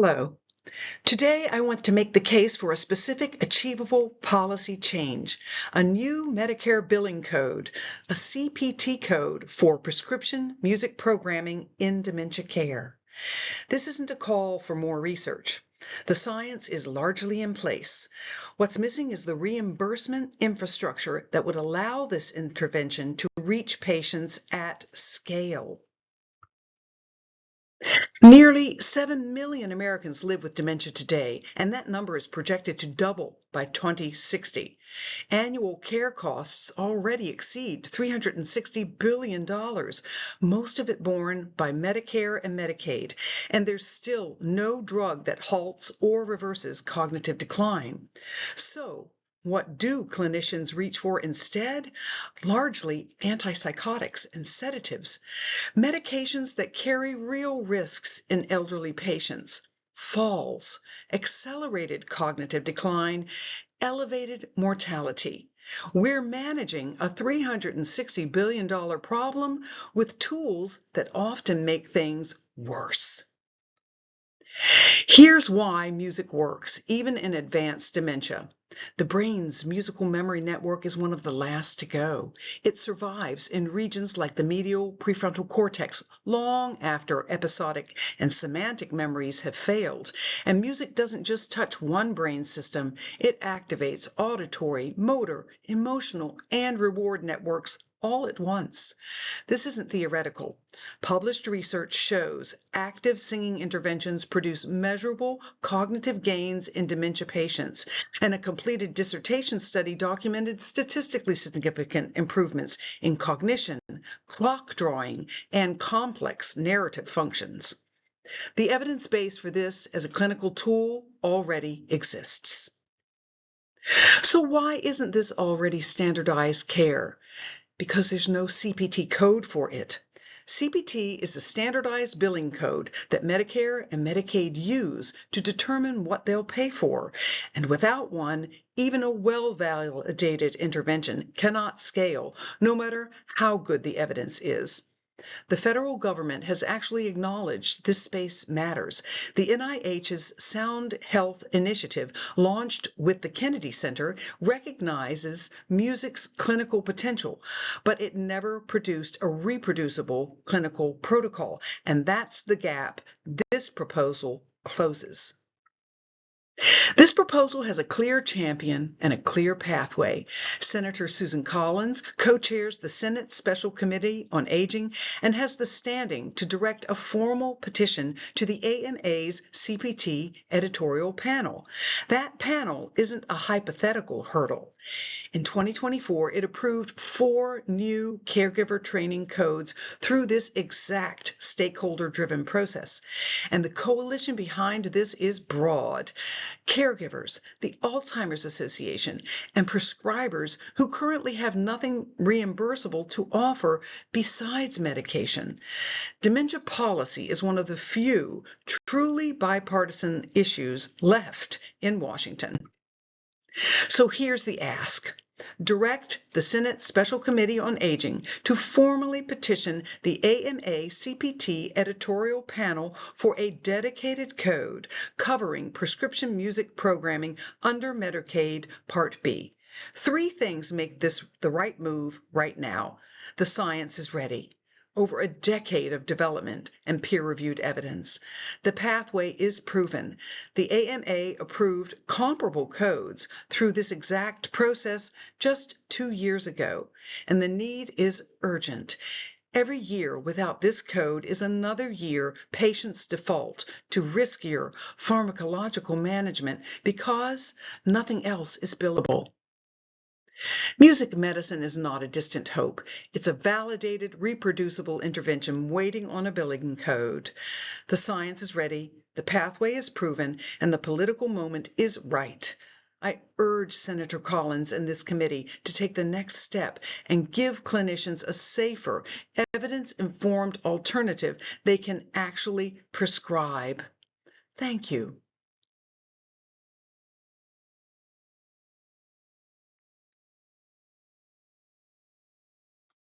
Hello. Today, I want to make the case for a specific achievable policy change, a new Medicare billing code, a CPT code for prescription music programming in dementia care. This isn't a call for more research. The science is largely in place. What's missing is the reimbursement infrastructure that would allow this intervention to reach patients at scale. Nearly 7 million Americans live with dementia today, and that number is projected to double by 2060. Annual care costs already exceed $360 billion, most of it borne by Medicare and Medicaid, and there's still no drug that halts or reverses cognitive decline. So, what do clinicians reach for instead? Largely antipsychotics and sedatives, medications that carry real risks in elderly patients: falls, accelerated cognitive decline, elevated mortality. We're managing a $360 billion problem with tools that often make things worse. Here's why music works, even in advanced dementia. The brain's musical memory network is one of the last to go. It survives in regions like the medial prefrontal cortex long after episodic and semantic memories have failed. And music doesn't just touch one brain system, it activates auditory, motor, emotional, and reward networks all at once. This isn't theoretical. Published research shows active singing interventions produce measurable cognitive gains in dementia patients, and a completed dissertation study documented statistically significant improvements in cognition, clock drawing, and complex narrative functions. The evidence base for this as a clinical tool already exists. So why isn't this already standardized care? Because there's no CPT code for it. CPT is a standardized billing code that Medicare and Medicaid use to determine what they'll pay for. And without one, even a well-validated intervention cannot scale, no matter how good the evidence is. The federal government has actually acknowledged this space matters. The NIH's Sound Health Initiative, launched with the Kennedy Center, recognizes music's clinical potential, but it never produced a reproducible clinical protocol, and that's the gap this proposal closes. This proposal has a clear champion and a clear pathway. Senator Susan Collins co-chairs the Senate Special Committee on Aging and has the standing to direct a formal petition to the AMA's CPT editorial panel. That panel isn't a hypothetical hurdle. In 2024, it approved 4 new caregiver training codes through this exact stakeholder-driven process. And the coalition behind this is broad. Caregivers, the Alzheimer's Association, and prescribers who currently have nothing reimbursable to offer besides medication. Dementia policy is one of the few truly bipartisan issues left in Washington. So here's the ask. Direct the Senate Special Committee on Aging to formally petition the AMA CPT editorial panel for a dedicated code covering prescription music programming under Medicaid Part B. 3 things make this the right move right now. The science is ready. Over a decade of development and peer-reviewed evidence. The pathway is proven. The AMA approved comparable codes through this exact process just 2 years ago, and the need is urgent. Every year without this code is another year patients default to riskier pharmacological management because nothing else is billable. Music medicine is not a distant hope. It's a validated, reproducible intervention waiting on a billing code. The science is ready, the pathway is proven, and the political moment is right. I urge Senator Collins and this committee to take the next step and give clinicians a safer, evidence-informed alternative they can actually prescribe. Thank you.